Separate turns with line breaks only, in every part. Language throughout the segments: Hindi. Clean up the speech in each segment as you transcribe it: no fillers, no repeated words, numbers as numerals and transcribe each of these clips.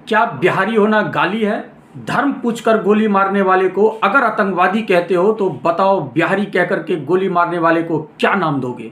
क्या बिहारी होना गाली है? धर्म पूछकर गोली मारने वाले को अगर आतंकवादी कहते हो तो बताओ बिहारी कहकर के गोली मारने वाले को क्या नाम दोगे?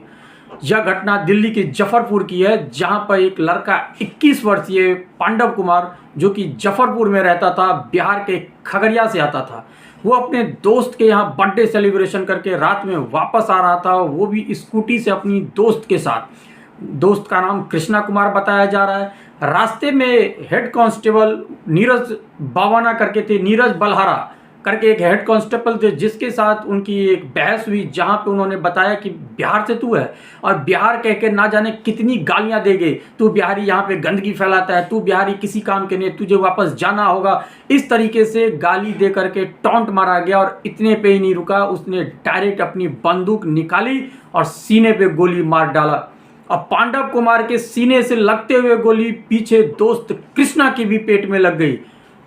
यह घटना दिल्ली के जफरपुर की है, जहां पर एक लड़का 21 वर्षीय पांडव कुमार, जो कि जफरपुर में रहता था, बिहार के खगड़िया से आता था। वो अपने दोस्त के यहाँ बर्थडे सेलिब्रेशन करके रात में वापस आ रहा था, वो भी स्कूटी से अपनी दोस्त के साथ। दोस्त का नाम कृष्णा कुमार बताया जा रहा है। रास्ते में हेड कांस्टेबल नीरज बावाना करके थे, नीरज बलहारा करके एक हेड कांस्टेबल थे, जिसके साथ उनकी एक बहस हुई, जहां पे उन्होंने बताया कि बिहार से तू है और बिहार कह के ना जाने कितनी गालियां देगे, तू बिहारी यहाँ पे गंदगी फैलाता है, तू बिहारी किसी काम के नहीं, तुझे वापस जाना होगा। इस तरीके से गाली दे करके टॉन्ट मारा गया और इतने पे ही नहीं रुका, उसने डायरेक्ट अपनी बंदूक निकाली और सीने पे गोली मार डाला। अब पांडव कुमार के सीने से लगते हुए गोली पीछे दोस्त कृष्णा की भी पेट में लग गई,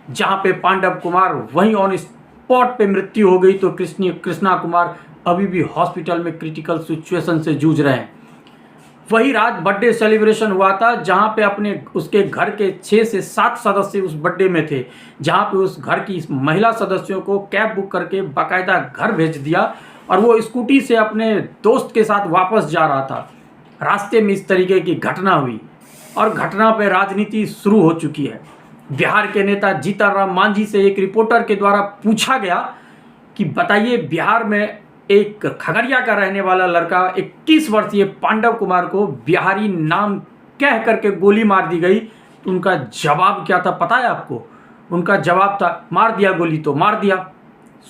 जहां पे पांडव कुमार वहीं ऑन स्पॉट पे मृत्यु हो गई। तो कृष्णा कुमार अभी भी हॉस्पिटल में क्रिटिकल सिचुएशन से जूझ रहे हैं। वही रात बर्थडे सेलिब्रेशन हुआ था, जहां पे अपने उसके घर के 6 से 7 सदस्य उस बर्थडे में थे, जहां पे उस घर की महिला सदस्यों को कैब बुक करके बाकायदा घर भेज दिया और वो स्कूटी से अपने दोस्त के साथ वापस जा रहा था। रास्ते में इस तरीके की घटना हुई और घटना पे राजनीति शुरू हो चुकी है। बिहार के नेता जीतन राम मांझी से एक रिपोर्टर के द्वारा पूछा गया कि बताइए, बिहार में एक खगड़िया का रहने वाला लड़का 21 वर्षीय पांडव कुमार को बिहारी नाम कह करके गोली मार दी गई, तो उनका जवाब क्या था पता है आपको? उनका जवाब था, मार दिया गोली तो मार दिया।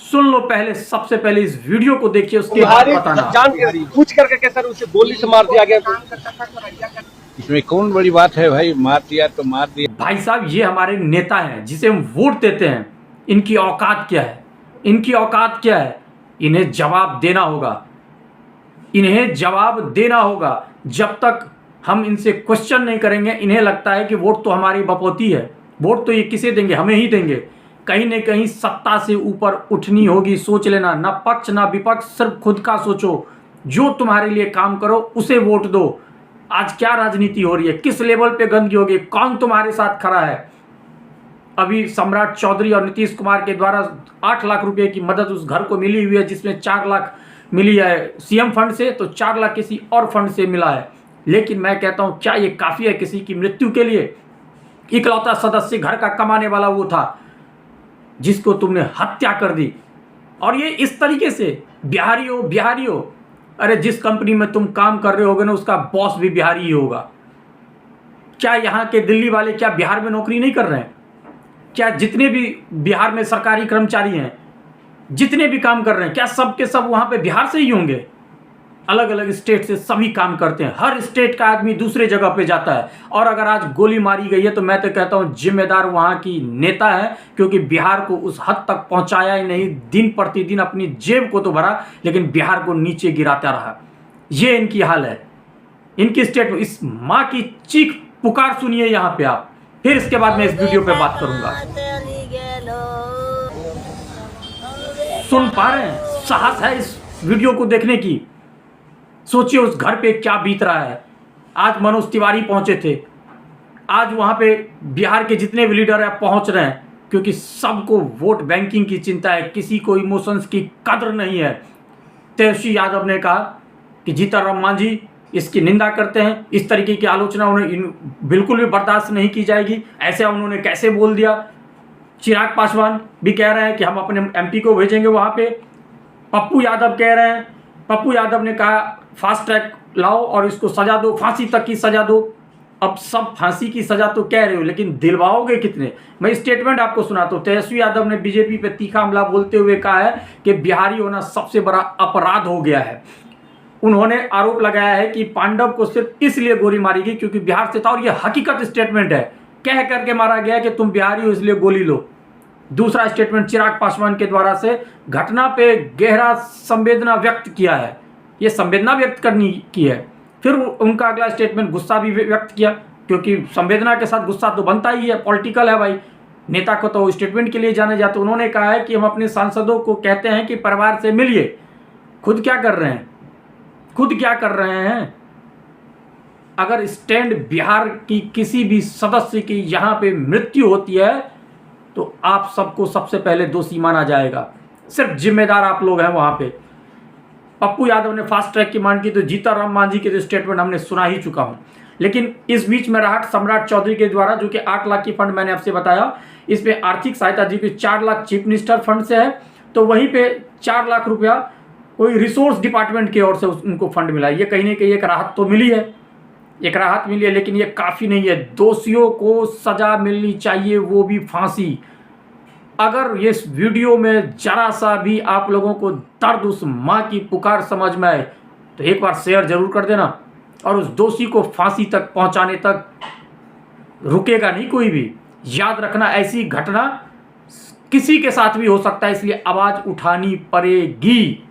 सुन लो पहले, सबसे पहले इस वीडियो को देखिए, उसके बाद बताना।
जान पूछ करके कैसे उसे गोली से मार दिया गया?
इसमें कौन बड़ी बात है भाई, मार दिया तो मार दिया।
भाई साहब, ये हमारे नेता हैं जिसे हम वोट देते हैं, इनकी औकात क्या है? इनकी औकात क्या है? इन्हें जवाब देना होगा, इन्हें जवाब देना होगा। जब तक हम इनसे क्वेश्चन नहीं करेंगे, इन्हें लगता है कि वोट तो हमारी बपौती है, वोट तो ये किसे देंगे, हमें ही देंगे। कहीं न कहीं सत्ता से ऊपर उठनी होगी, सोच लेना, ना पक्ष ना विपक्ष, सिर्फ खुद का सोचो, जो तुम्हारे लिए काम करो उसे वोट दो। आज क्या राजनीति हो रही है, किस लेवल पे गंदगी होगी, कौन तुम्हारे साथ खड़ा है? अभी सम्राट चौधरी और नीतीश कुमार के द्वारा 8 लाख रुपए की मदद उस घर को मिली हुई है, जिसमें 4 लाख मिली है सीएम फंड से, तो 4 लाख किसी और फंड से मिला है। लेकिन मैं कहता हूं, क्या ये काफी है किसी की मृत्यु के लिए? इकलौता सदस्य घर का कमाने वाला वो था जिसको तुमने हत्या कर दी। और ये इस तरीके से बिहारी हो। अरे जिस कंपनी में तुम काम कर रहे होगे ना, उसका बॉस भी बिहारी ही होगा। क्या यहाँ के दिल्ली वाले क्या बिहार में नौकरी नहीं कर रहे हैं? क्या जितने भी बिहार में सरकारी कर्मचारी हैं, जितने भी काम कर रहे हैं, क्या सब के सब वहाँ पे बिहार से ही होंगे? अलग अलग स्टेट से सभी काम करते हैं, हर स्टेट का आदमी दूसरे जगह पे जाता है। और अगर आज गोली मारी गई है तो मैं तो कहता हूं जिम्मेदार वहां की नेता है, क्योंकि बिहार को उस हद तक पहुंचाया ही नहीं, दिन प्रतिदिन अपनी जेब को तो भरा लेकिन बिहार को नीचे गिराता रहा। ये इनकी हाल है, इनकी स्टेट में। इस माँ की चीख पुकार सुनिए यहाँ पे आप, फिर इसके बाद मैं इस वीडियो पे बात करूंगा। सुन पा रहे हैं? साहस है इस वीडियो को देखने की। सोचिए उस घर पे क्या बीत रहा है। आज मनोज तिवारी पहुंचे थे, आज वहां पे बिहार के जितने भी लीडर हैं पहुंच रहे हैं, क्योंकि सबको वोट बैंकिंग की चिंता है, किसी को इमोशंस की कदर नहीं है। तेजस्वी यादव ने कहा कि जीतन राम मांझी इसकी निंदा करते हैं, इस तरीके की आलोचना उन्हें बिल्कुल भी बर्दाश्त नहीं की जाएगी। ऐसे उन्होंने कैसे बोल दिया? चिराग पासवान भी कह रहे हैं कि हम अपने एमपी को भेजेंगे वहां पे। पप्पू यादव कह रहे हैं, पप्पू यादव ने कहा फास्ट ट्रैक लाओ और इसको सजा दो, फांसी तक की सजा दो। अब सब फांसी की सजा तो कह रहे हो, लेकिन दिलवाओगे कितने? मैं स्टेटमेंट आपको सुनाता हूं। तेजस्वी यादव ने बीजेपी पे तीखा हमला बोलते हुए कहा है कि बिहारी होना सबसे बड़ा अपराध हो गया है। उन्होंने आरोप लगाया है कि पांडव को सिर्फ इसलिए गोली मारी गई क्योंकि बिहार से था, और यह हकीकत स्टेटमेंट है, कह करके मारा गया कि तुम बिहारी हो इसलिए गोली लो। दूसरा स्टेटमेंट चिराग पासवान के द्वारा से घटना पे गहरा संवेदना व्यक्त किया है, ये संवेदना व्यक्त करनी की है। फिर उनका अगला स्टेटमेंट गुस्सा भी व्यक्त किया, क्योंकि संवेदना के साथ गुस्सा तो बनता ही है, पॉलिटिकल है भाई, नेता को तो स्टेटमेंट के लिए जाने जाते। उन्होंने कहा है कि हम अपने सांसदों को कहते हैं कि परिवार से मिलिए, खुद क्या कर रहे हैं? खुद क्या कर रहे हैं? अगर स्टैंड बिहार की किसी भी सदस्य की यहाँ पे मृत्यु होती है तो आप सबको सबसे पहले दोषी माना जाएगा। सिर्फ जिम्मेदार आप लोग हैं वहाँ पे। पप्पू यादव ने फास्ट ट्रैक की मांग की तो जीतनराम मांझी के जो स्टेटमेंट हमने सुना ही चुका हूँ। लेकिन इस बीच में राहट सम्राट चौधरी के द्वारा जो कि 8 लाख की फंड मैंने आपसे बताया, इसमें आर्थिक सहायता जी की 4 लाख चीफ मिनिस्टर फंड से है, तो वहीं पे 4 लाख रुपया कोई रिसोर्स डिपार्टमेंट की ओर से उनको फंड मिला। ये कहीं ना कहीं एक राहत तो मिली है, एक राहत मिली है, लेकिन ये काफ़ी नहीं है। दोषियों को सज़ा मिलनी चाहिए, वो भी फांसी। अगर ये इस वीडियो में जरा सा भी आप लोगों को दर्द उस माँ की पुकार समझ में आए तो एक बार शेयर जरूर कर देना, और उस दोषी को फांसी तक पहुंचाने तक रुकेगा नहीं कोई भी। याद रखना, ऐसी घटना किसी के साथ भी हो सकता है, इसलिए आवाज़ उठानी पड़ेगी।